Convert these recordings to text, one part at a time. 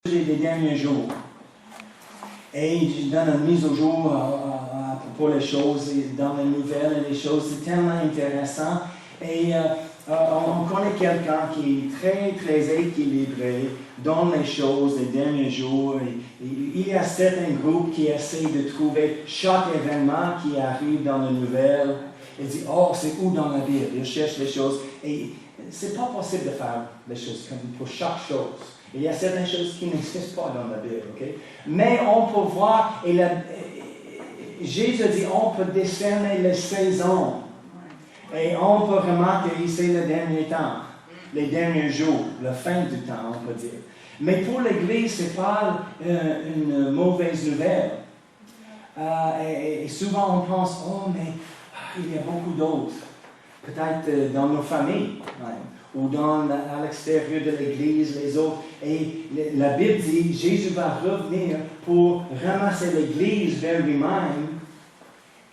Des derniers jours. Et je donne une mise au jour à propos des choses dans les nouvelles et les choses. C'est tellement intéressant. Et on connaît quelqu'un qui est très, très équilibré dans les choses des derniers jours. Et il y a certains groupes qui essayent de trouver chaque événement qui arrive dans les nouvelles. Ils disent, oh, c'est où dans la Bible? Ils cherchent les choses. Et c'est pas possible de faire les choses comme pour chaque chose. Il y a certaines choses qui n'existent pas dans la Bible, ok? Mais on peut voir, Jésus dit, on peut discerner les saisons. Et on peut remarquer, c'est le dernier temps, les derniers jours, la fin du temps, on peut dire. Mais pour l'Église, ce n'est pas une mauvaise nouvelle. Et souvent, on pense, oh, mais il y a beaucoup d'autres. Peut-être dans nos familles, ou à l'extérieur de l'Église, les autres. Et la Bible dit, Jésus va revenir pour ramasser l'Église vers lui-même.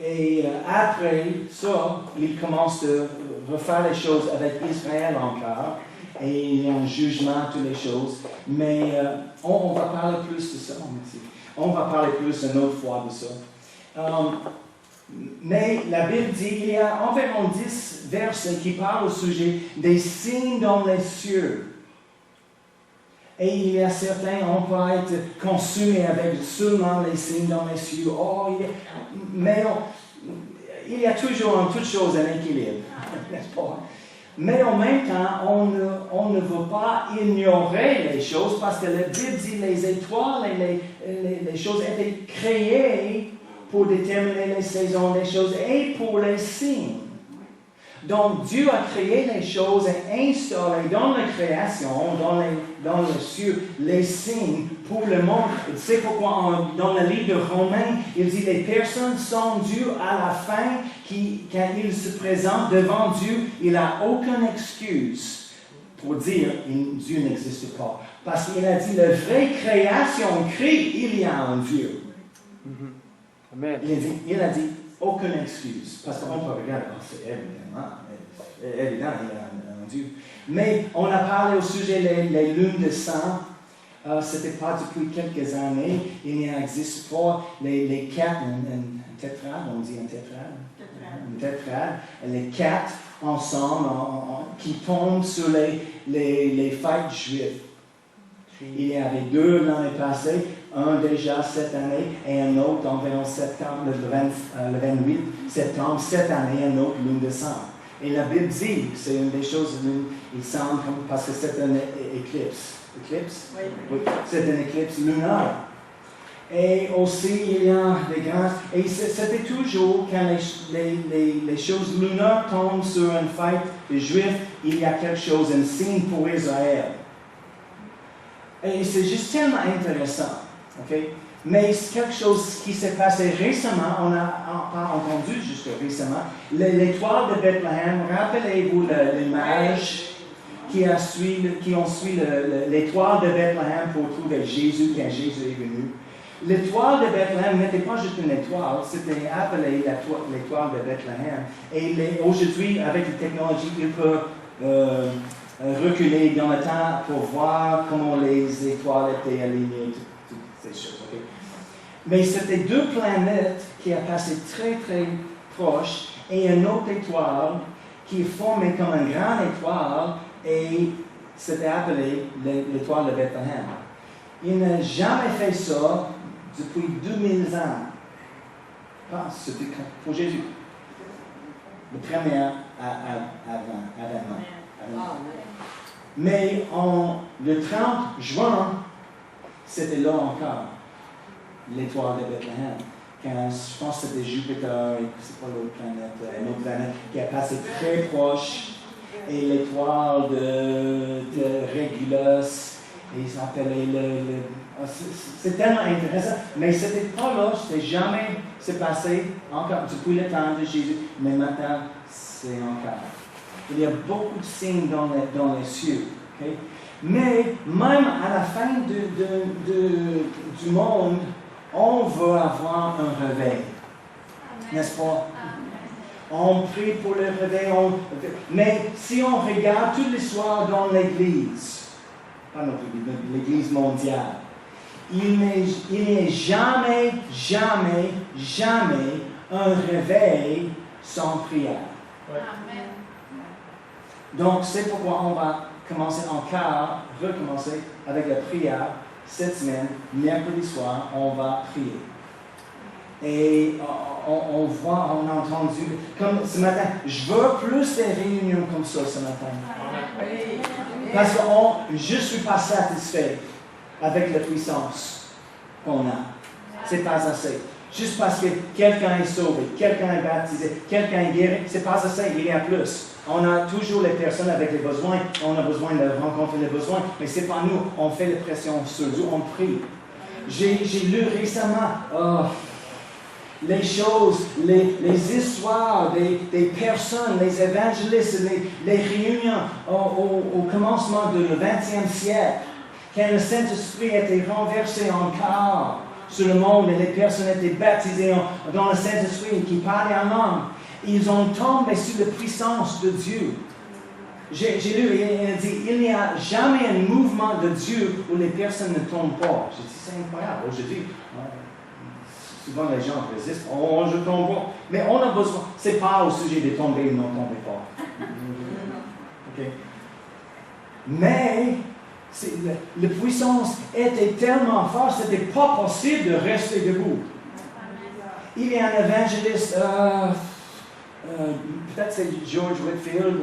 Et après ça, il commence à refaire les choses avec Israël encore. Et il y a un jugement, toutes les choses. Mais on va parler plus de ça. On va parler plus une autre fois de ça. Mais la Bible dit qu'il y a environ 10 versets qui parlent au sujet des signes dans les cieux. Et il y a certains, on peut être consumé avec seulement les signes dans les cieux. Mais il y a toujours en toute chose un équilibre, n'est-ce pas? Mais en même temps, on ne veut pas ignorer les choses parce que la Bible dit les étoiles et les choses étaient créées pour déterminer les saisons des choses et pour les signes. Donc, Dieu a créé les choses et installé dans la création, dans les cieux, les signes pour le monde. C'est pourquoi dans le livre de Romains, il dit les personnes sont dues à la fin, quand ils se présentent devant Dieu, il n'a aucune excuse pour dire Dieu n'existe pas. Parce qu'il a dit la vraie création crie, il y a un Dieu. Amen. Il a dit aucune excuse, parce qu'on peut regarder, c'est évident, il y a un Dieu. Mais on a parlé au sujet des lunes de sang. Ce n'était pas depuis quelques années. Il n'y existe pas les quatre, un tétrade, on dit un tétrade. Un tétrade. Les quatre ensemble qui tombent sur les fêtes juives. Il y avait 2 l'année passée, un déjà cette année et un autre environ septembre, le 28 septembre, cette année, un autre lune de sang. Et la Bible dit, c'est une des choses, il semble parce que c'est une éclipse. Éclipse? Oui. C'est une éclipse lunaire. Et aussi, il y a des grands... Et c'était toujours quand les choses lunaires tombent sur une fête des Juifs, il y a quelque chose, un signe pour Israël. Et c'est juste tellement intéressant, ok? Mais c'est quelque chose qui s'est passé récemment, on n'a pas entendu jusqu'à récemment. L'étoile de Bethléem, rappelez-vous les mages qui ont suivi l'étoile de Bethléem pour trouver Jésus quand Jésus est venu. L'étoile de Bethléem n'était pas juste une étoile, c'était appelé l'étoile de Bethléem. Et aujourd'hui, avec la technologie, il peut reculer dans le temps pour voir comment les étoiles étaient alignées, toutes ces choses. Okay? Mais c'était 2 planètes qui ont passé très très proches et une autre étoile qui est formée comme une grande étoile et c'était appelé l'étoile de Bethléem. Il n'a jamais fait ça depuis 2000 ans. C'était pour Jésus. Le premier avant. Mais le 30 juin, c'était là encore, l'étoile de Bethléem. Quand je pense que c'était Jupiter, c'est pas l'autre planète, une autre planète qui a passé très proche, et l'étoile de Régulus, et il s'appelait c'est tellement intéressant, mais c'était pas là, c'était jamais, c'est passé encore depuis le temps de Jésus, mais maintenant, c'est encore. Il y a beaucoup de signes dans les cieux. Okay? Mais même à la fin du monde, on veut avoir un réveil. N'est-ce pas? On prie pour le réveil. Mais si on regarde toute l'histoire dans l'Église, pas notre Église, l'Église mondiale. Il n'est jamais, jamais, jamais un réveil sans prière. Amen. Donc, c'est pourquoi on va recommencer avec la prière cette semaine, mercredi soir, on va prier. Et on a entendu, comme ce matin, je veux plus de réunions comme ça ce matin. Parce que je ne suis pas satisfait avec la puissance qu'on a. C'est pas assez. Juste parce que quelqu'un est sauvé, quelqu'un est baptisé, quelqu'un est guéri, c'est pas assez, il y a plus. On a toujours les personnes avec les besoins, on a besoin de rencontrer les besoins, mais c'est pas nous, on fait la pression sur Dieu, on prie. J'ai lu récemment les choses, les histoires des personnes, les évangélistes, les réunions au commencement du XXe siècle, quand le Saint-Esprit était renversé encore sur le monde et les personnes étaient baptisées dans le Saint-Esprit qui parlaient en langue. Ils ont tombé sous la puissance de Dieu. J'ai lu, il dit, il n'y a jamais un mouvement de Dieu où les personnes ne tombent pas. J'ai dit, c'est incroyable. Aujourd'hui, souvent les gens résistent. Oh, je tombe pas. Mais on a besoin. Ce n'est pas au sujet de tomber ou non tomber pas. Okay. Mais la puissance était tellement forte, ce n'était pas possible de rester debout. Il y a un évangéliste, peut-être c'est George Whitefield,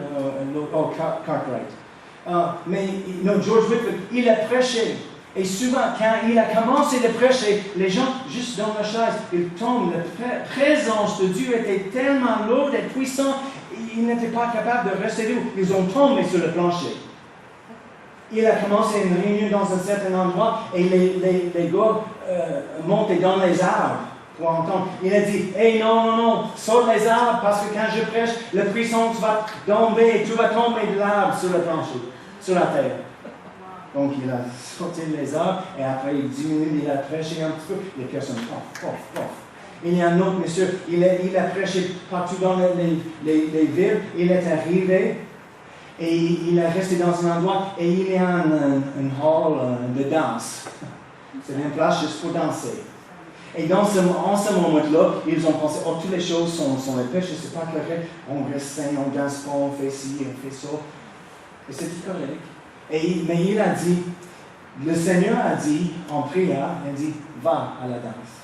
Cartwright. Mais non, George Whitefield, il a prêché. Et souvent, quand il a commencé à prêcher, les gens, juste dans la chaise, ils tombent. La présence de Dieu était tellement lourde et puissante, ils n'étaient pas capables de rester debout. Ils ont tombé sur le plancher. Il a commencé une réunion dans un certain endroit et les gars montaient dans les arbres pour entendre. Il a dit, hey, non, saute les arbres parce que quand je prêche, la puissance va tomber et tu vas tomber de l'arbre sur le plancher, sur la terre. Donc il a sauté les arbres et après 10 minutes, il a prêché un petit peu. Les personnes, pof. Il y a un autre monsieur, il a prêché partout dans les villes. Il est arrivé. Et il est resté dans un endroit et il y a un hall de danse. C'est une place juste pour danser. Et en ce moment-là, ils ont pensé, toutes les choses sont les péchés, c'est pas correct. On reste sain, on danse pas, on fait ci, on fait ça. Et c'était correct. Mais il a dit, le Seigneur a dit en prière, il a dit, va à la danse.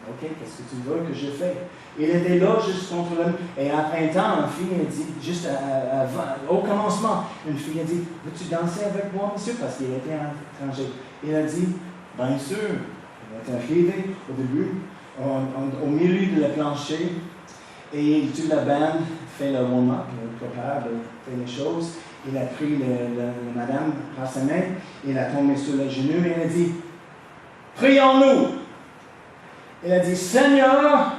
Ok, qu'est-ce que tu veux que je fasse? Il était là juste contre lui. Et après un temps, une fille a dit, juste au commencement, une fille a dit, veux-tu danser avec moi, monsieur? Parce qu'il était un étranger. Il a dit, bien sûr. Il est arrivé au début, au milieu de la plancher. Et toute la bande fait le warm-up, prépare, fait les choses. Il a pris la madame par sa main, il a tombé sur les genoux et il a dit, prions-nous. Il a dit, Seigneur,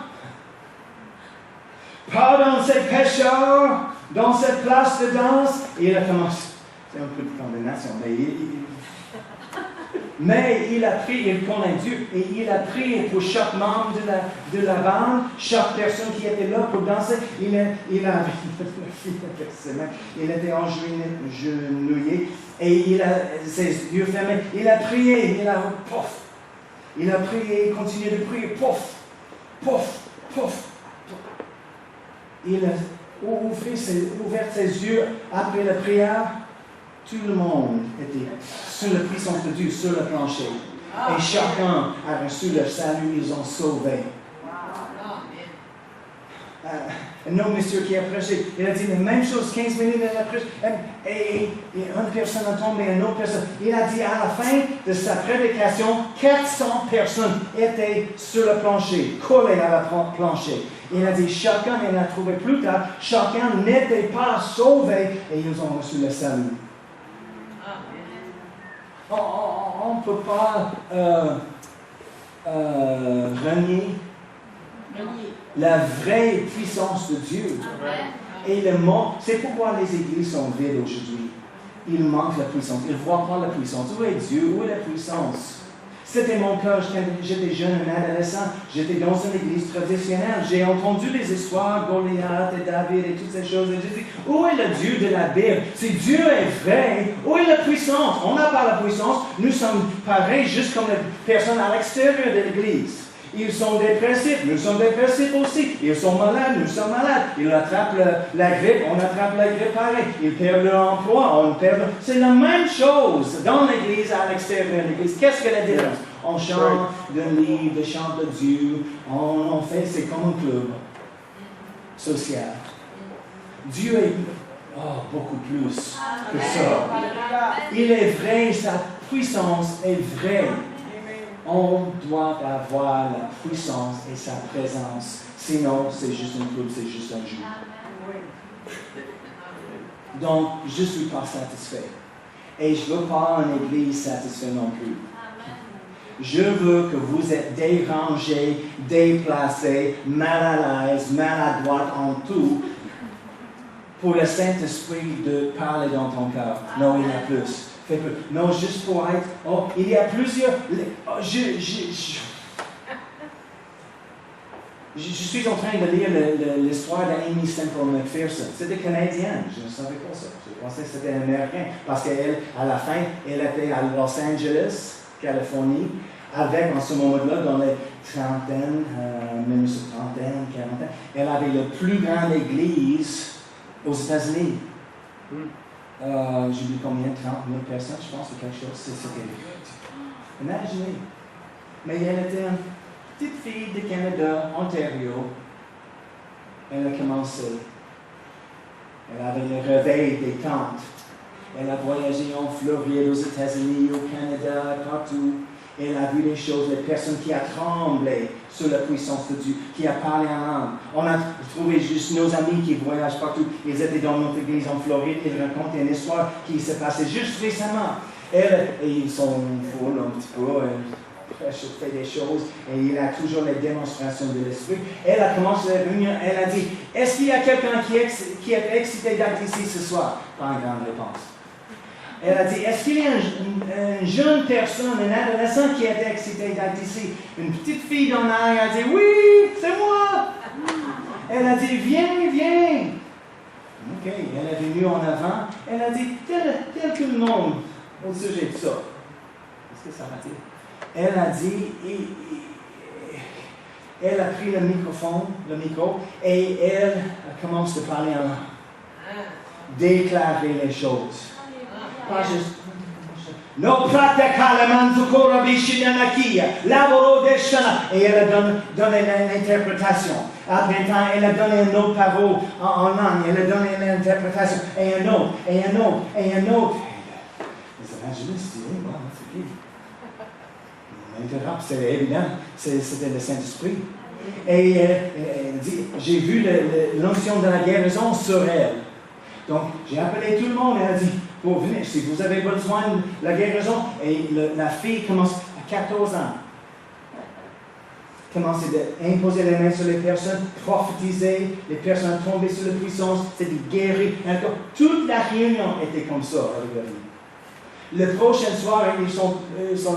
pardonne ces pécheurs dans cette place de danse. Et il a commencé. C'est un peu de condamnation, mais il a prié, il connaît Dieu, et il a prié pour chaque membre de la bande, chaque personne qui était là pour danser. Il était agenouillé, et il a ses yeux fermés. Il a prié, il a prié, il continuait de prier, Il a ouvert ses yeux après la prière. Tout le monde était sous la puissance de Dieu, sur le plancher. Et chacun a reçu leur salut, ils ont sauvé. Un autre monsieur qui a prêché, il a dit la même chose, 15 minutes il a prêché, et une personne a tombé, une autre personne. Il a dit à la fin de sa prédication, 400 personnes étaient sur le plancher, collées à la plancher. Il a dit, chacun, il a trouvé plus tard, chacun n'était pas sauvé, et ils ont reçu le salut. On ne peut pas renier la vraie puissance de Dieu. Et le monde, c'est pourquoi les églises sont vides aujourd'hui. Il manque la puissance. Ils ne voient pas la puissance. Où est Dieu? Où est la puissance? C'était mon cœur quand j'étais jeune, un adolescent. J'étais dans une église traditionnelle. J'ai entendu les histoires, Goliath et David et toutes ces choses. Et j'ai dit, où est le Dieu de la Bible? Si Dieu est vrai, où est la puissance? On n'a pas la puissance. Nous sommes pareils, juste comme les personnes à l'extérieur de l'église. Ils sont dépressifs, nous sommes dépressifs aussi. Ils sont malades, nous sommes malades. Ils attrapent la grippe, on attrape la grippe pareil. Ils perdent leur emploi, on perd. C'est la même chose dans l'église, à l'extérieur de l'église. Qu'est-ce que la différence? On chante d'un livre, on chante de Dieu, on fait, c'est comme un club social. Dieu est beaucoup plus que ça. Il est vrai, sa puissance est vraie. On doit avoir la puissance et sa présence. Sinon, c'est juste un club, c'est juste un jeu. Donc, je ne suis pas satisfait. Et je ne veux pas une église satisfaite non plus. Je veux que vous êtes dérangés, déplacés, mal à l'aise, maladroits en tout, pour le Saint-Esprit de parler dans ton cœur. Non, il y a plus. Non, juste pour être. Il y a plusieurs. Je suis en train de lire l'histoire d'Amy Semple McPherson. C'était canadienne, je ne savais pas ça. Je pensais que c'était américain. Parce qu'elle, à la fin, elle était à Los Angeles, Californie, avec, en ce moment-là, dans les trentaines, même trentaine, quarantaine, elle avait la plus grande église aux États-Unis. J'ai vu combien, 30 000 personnes, je pense, ou quelque chose. C'était. Imaginez. Mais elle était une petite fille de Canada, Ontario. Elle a commencé. Elle avait le réveil des tentes. Elle a voyagé en Floride, aux États-Unis, au Canada, partout. Elle a vu les choses, les personnes qui ont tremblé sous la puissance de Dieu, qui a parlé en langue. On a trouvé juste nos amis qui voyagent partout. Ils étaient dans notre église en Floride. Ils racontaient une histoire qui s'est passée juste récemment. Et ils sont fous un petit peu. Elle fait des choses et il a toujours les démonstrations de l'esprit. Elle a commencé la réunion. Elle a dit, est-ce qu'il y a quelqu'un qui est excité d'être ici ce soir? Pas une grande réponse. Elle a dit, est-ce qu'il y a une jeune personne, un adolescent qui est excité d'être ici? Une petite fille dans l'arrière a dit, oui, c'est moi. Elle a dit, viens, viens. Ok, elle est venue en avant. Elle a dit, tel que le monde au sujet de ça. Qu'est-ce que ça va dire? Elle a dit, elle a pris le micro, et elle commence à parler en langue. Déclarer les choses. Pas juste. No pratica le manzucora bishinanakia, lavoro deshana. Et elle a donné l'interprétation. Après un temps, elle a donné un autre parole en langue. Elle a donné l'interprétation. Et un autre, et un autre, et un autre. Les évangélistes disent, c'est qui? On c'est évident, c'était le Saint-Esprit. Et elle dit, j'ai vu l'onction de la guérison sur elle. Donc, j'ai appelé tout le monde et elle a dit, pour venir, si vous avez besoin de la guérison, et la fille commence à 14 ans. Commence à imposer les mains sur les personnes, prophétiser, les personnes tomber sur la puissance, c'était guéri. Toute la réunion était comme ça. Le prochain soir, ils sont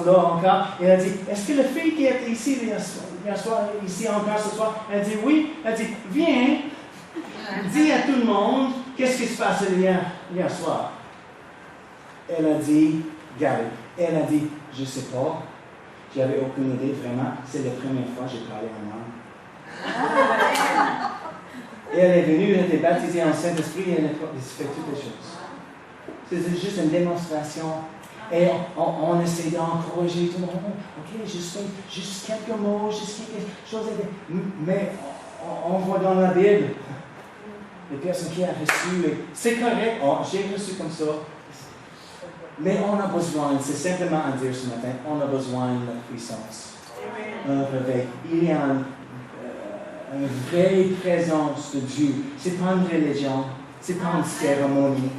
là encore. Et elle dit, est-ce que la fille qui est ici hier soir, ici encore ce soir, elle dit oui. Elle dit, viens, dis à tout le monde qu'est-ce qui se passe hier soir. Elle a dit, Gary, elle a dit, je ne sais pas, j'avais aucune idée vraiment, c'est la première fois que j'ai parlé en langue. Et elle est venue, elle était baptisée en Saint-Esprit et elle a fait toutes les choses. C'est juste une démonstration. Et on essaie d'encourager tout le monde. Ok, juste quelques mots, juste quelque chose. Mais on voit dans la Bible, les personnes qui ont reçu, c'est correct, j'ai reçu comme ça. Mais on a besoin, c'est simplement à dire ce matin, on a besoin de la puissance. Un réveil. Il y a une vraie présence de Dieu. Ce n'est pas une religion, ce n'est pas une cérémonie.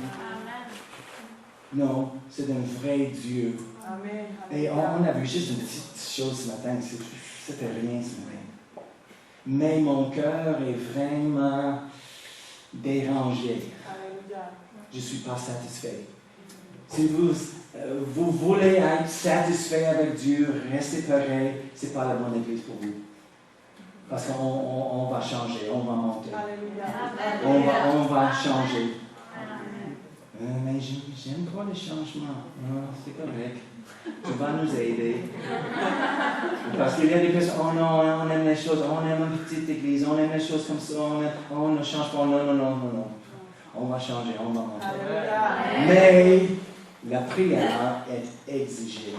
Non, c'est un vrai Dieu. Amen. Et on a vu juste une petite chose ce matin, c'était rien ce matin. Mais mon cœur est vraiment dérangé. Je ne suis pas satisfait. Si vous vous voulez être satisfait avec Dieu, restez pareil, ce n'est pas la bonne église pour vous. Parce qu'on va changer, on va monter. On va changer. Mais j'aime pas les changements. C'est correct. Tu vas nous aider. Parce qu'il y a des personnes, oh non, on aime les choses, on aime une petite église, on aime les choses comme ça, on ne change pas. Non. On va changer, on va monter. Mais la prière est exigée.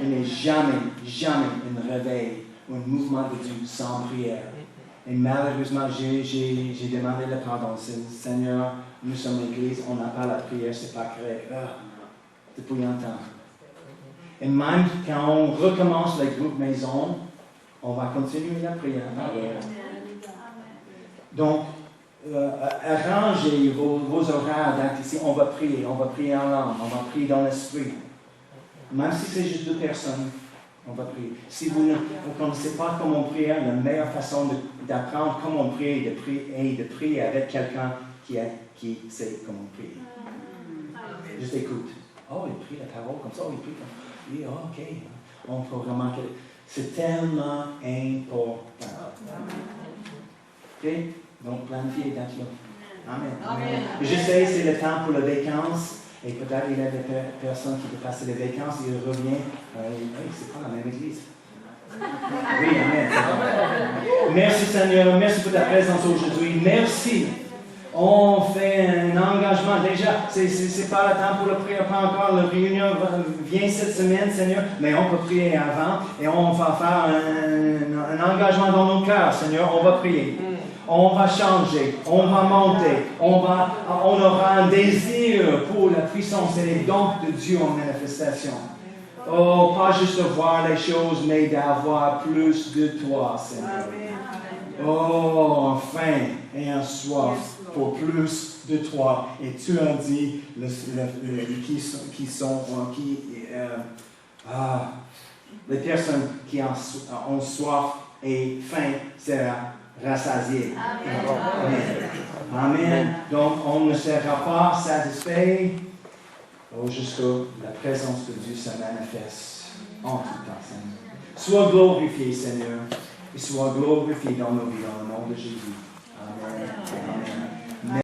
Il n'est jamais un réveil ou un mouvement de Dieu sans prière. Et malheureusement, j'ai demandé le pardon. Seigneur, nous sommes l'église, on n'a pas la prière, c'est pas correct. Depuis longtemps. Et même quand on recommence les groupes maison, on va continuer la prière. Donc, arrangez vos horaires d'être ici. On va prier en langue, on va prier dans l'esprit. Même si c'est juste 2 personnes, on va prier. Si vous ne connaissez pas comment prier, la meilleure façon d'apprendre comment prier est de prier avec quelqu'un qui sait comment prier. Juste écoute. Oh, il prie la parole comme ça. Oh, il prie comme ça. Oui, ok. On peut remarquer. C'est tellement important. Ok? Donc, planifiez d'être là. Amen. Je sais, c'est le temps pour les vacances. Et peut-être il y a des personnes qui peuvent passer les vacances et ils reviennent. C'est pas la même église. Oui, amen. Merci Seigneur. Merci pour ta présence aujourd'hui. Merci. On fait un engagement. Déjà, c'est pas le temps pour la prière, pas encore. La réunion vient cette semaine, Seigneur, mais on peut prier avant et on va faire un engagement dans nos cœurs, Seigneur. On va prier. On va changer, on va monter, on aura un désir pour la puissance et les dons de Dieu en manifestation. Oh, pas juste de voir les choses, mais d'avoir plus de toi, Seigneur. Oh, enfin, et un soif pour plus de toi. Et tu as dit les personnes qui ont soif et faim sera rassasié. Amen. Donc, on ne sera pas satisfait jusqu'à la présence de Dieu se manifeste en tout temps, Seigneur. Sois glorifié, Seigneur, et sois glorifié dans nos vies, dans le nom de Jésus. Amen. Amen.